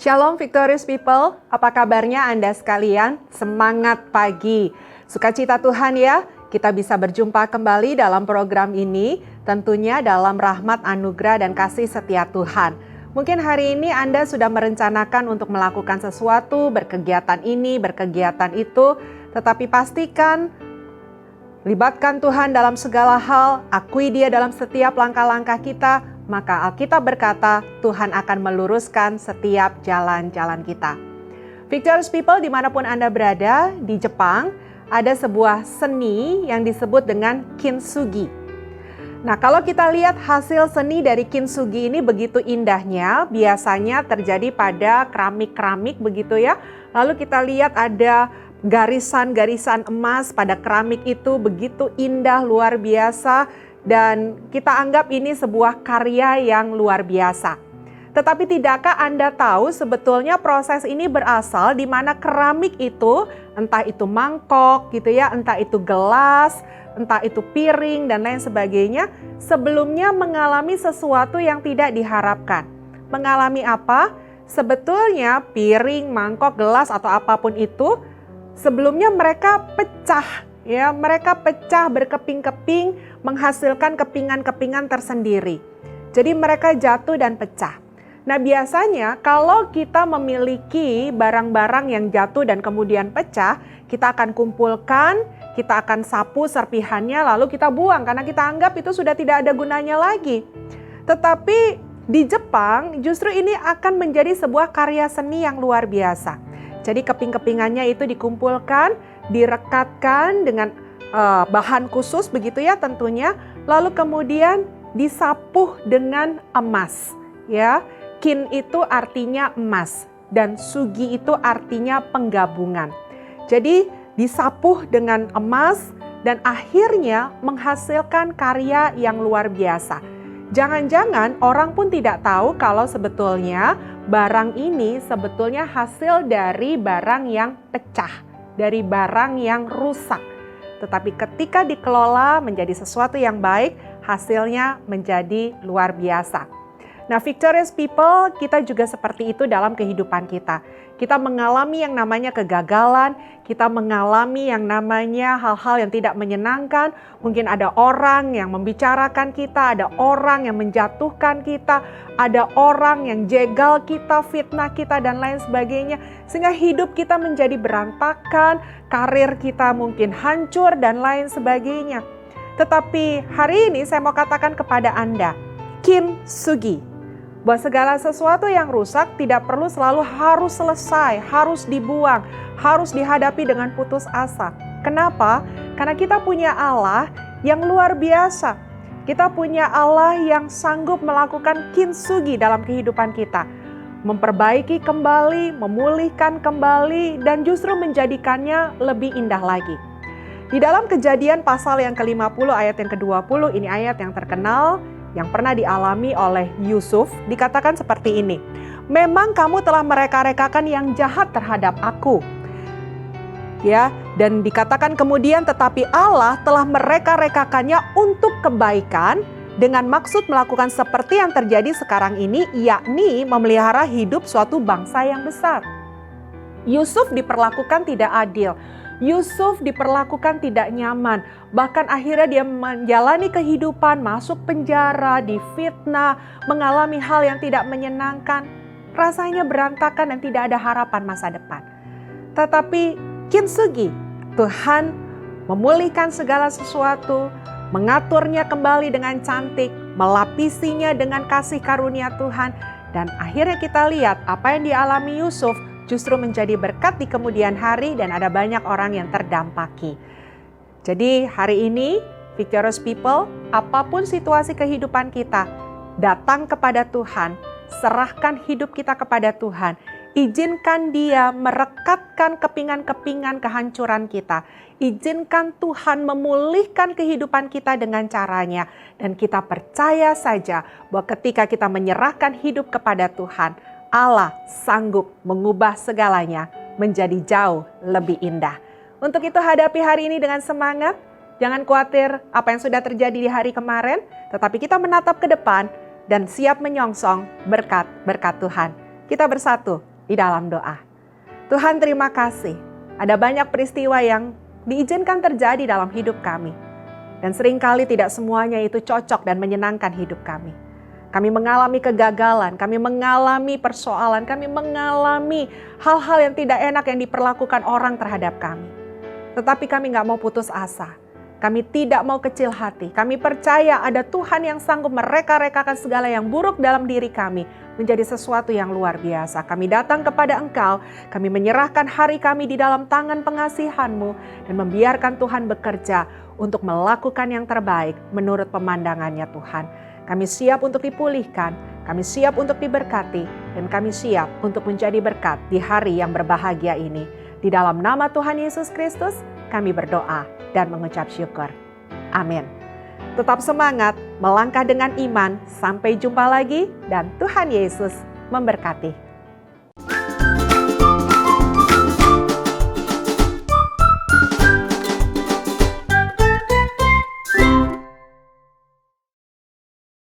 Shalom Victorious People, apa kabarnya Anda sekalian? Semangat pagi, sukacita Tuhan ya, kita bisa berjumpa kembali dalam program ini, tentunya dalam rahmat, anugerah, dan kasih setia Tuhan. Mungkin hari ini Anda sudah merencanakan untuk melakukan sesuatu, berkegiatan ini, berkegiatan itu, tetapi pastikan libatkan Tuhan dalam segala hal, akui Dia dalam setiap langkah-langkah kita, maka Alkitab berkata, Tuhan akan meluruskan setiap jalan-jalan kita. Victorious People, dimanapun Anda berada, di Jepang, ada sebuah seni yang disebut dengan kintsugi. Nah, kalau kita lihat hasil seni dari kintsugi ini begitu indahnya, biasanya terjadi pada keramik-keramik begitu ya. Lalu kita lihat ada garisan-garisan emas pada keramik itu begitu indah, luar biasa. Dan kita anggap ini sebuah karya yang luar biasa. Tetapi tidakkah Anda tahu sebetulnya proses ini berasal di mana keramik itu, entah itu mangkok gitu ya, entah itu gelas, entah itu piring dan lain sebagainya, sebelumnya mengalami sesuatu yang tidak diharapkan. Mengalami apa? Sebetulnya piring, mangkok, gelas atau apapun itu, sebelumnya mereka pecah. Ya, mereka pecah berkeping-keping, menghasilkan kepingan-kepingan tersendiri. Jadi mereka jatuh dan pecah. Nah, biasanya kalau kita memiliki barang-barang yang jatuh dan kemudian pecah, kita akan kumpulkan, kita akan sapu serpihannya, lalu kita buang karena kita anggap itu sudah tidak ada gunanya lagi. Tetapi di Jepang justru ini akan menjadi sebuah karya seni yang luar biasa. Jadi keping-kepingannya itu dikumpulkan, direkatkan dengan bahan khusus begitu ya tentunya, lalu kemudian disapuh dengan emas ya. Kin itu artinya emas dan sugi itu artinya penggabungan. Jadi disapuh dengan emas dan akhirnya menghasilkan karya yang luar biasa. Jangan-jangan orang pun tidak tahu kalau sebetulnya barang ini sebetulnya hasil dari barang yang pecah, dari barang yang rusak. Tetapi ketika dikelola menjadi sesuatu yang baik, hasilnya menjadi luar biasa. Nah, Victorious People, kita juga seperti itu dalam kehidupan kita. Kita mengalami yang namanya kegagalan, kita mengalami yang namanya hal-hal yang tidak menyenangkan. Mungkin ada orang yang membicarakan kita, ada orang yang menjatuhkan kita, ada orang yang jegal kita, fitnah kita, dan lain sebagainya. Sehingga hidup kita menjadi berantakan, karir kita mungkin hancur, dan lain sebagainya. Tetapi hari ini saya mau katakan kepada Anda, kintsugi. Bahwa segala sesuatu yang rusak tidak perlu selalu harus selesai, harus dibuang, harus dihadapi dengan putus asa. Kenapa? Karena kita punya Allah yang luar biasa. Kita punya Allah yang sanggup melakukan kintsugi dalam kehidupan kita. Memperbaiki kembali, memulihkan kembali, dan justru menjadikannya lebih indah lagi. Di dalam Kejadian pasal yang ke-50 ayat yang ke-20, ini ayat yang terkenal, yang pernah dialami oleh Yusuf, dikatakan seperti ini. Memang kamu telah mereka-rekakan yang jahat terhadap aku. Ya, dan dikatakan kemudian tetapi Allah telah mereka-rekakannya untuk kebaikan dengan maksud melakukan seperti yang terjadi sekarang ini, yakni memelihara hidup suatu bangsa yang besar. Yusuf diperlakukan tidak adil. Yusuf diperlakukan tidak nyaman, bahkan akhirnya dia menjalani kehidupan, masuk penjara, difitnah, mengalami hal yang tidak menyenangkan, rasanya berantakan dan tidak ada harapan masa depan. Tetapi kintsugi, Tuhan memulihkan segala sesuatu, mengaturnya kembali dengan cantik, melapisinya dengan kasih karunia Tuhan, dan akhirnya kita lihat apa yang dialami Yusuf justru menjadi berkat di kemudian hari dan ada banyak orang yang terdampaki. Jadi hari ini, Victorious People, apapun situasi kehidupan kita, datang kepada Tuhan, serahkan hidup kita kepada Tuhan, izinkan Dia merekatkan kepingan-kepingan kehancuran kita, izinkan Tuhan memulihkan kehidupan kita dengan caranya, dan kita percaya saja bahwa ketika kita menyerahkan hidup kepada Tuhan, Allah sanggup mengubah segalanya menjadi jauh lebih indah. Untuk itu hadapi hari ini dengan semangat. Jangan khawatir apa yang sudah terjadi di hari kemarin, tetapi kita menatap ke depan dan siap menyongsong berkat-berkat Tuhan. Kita bersatu di dalam doa. Tuhan, terima kasih. Ada banyak peristiwa yang diizinkan terjadi dalam hidup kami. Dan seringkali tidak semuanya itu cocok dan menyenangkan hidup kami. Kami mengalami kegagalan, kami mengalami persoalan, kami mengalami hal-hal yang tidak enak yang diperlakukan orang terhadap kami. Tetapi kami nggak mau putus asa. Kami tidak mau kecil hati. Kami percaya ada Tuhan yang sanggup mereka-rekakan segala yang buruk dalam diri kami menjadi sesuatu yang luar biasa. Kami datang kepada Engkau, kami menyerahkan hari kami di dalam tangan pengasihan-Mu dan membiarkan Tuhan bekerja untuk melakukan yang terbaik menurut pemandangannya Tuhan. Kami siap untuk dipulihkan, kami siap untuk diberkati, dan kami siap untuk menjadi berkat di hari yang berbahagia ini. Di dalam nama Tuhan Yesus Kristus, kami berdoa dan mengucap syukur. Amin. Tetap semangat, melangkah dengan iman. Sampai jumpa lagi dan Tuhan Yesus memberkati.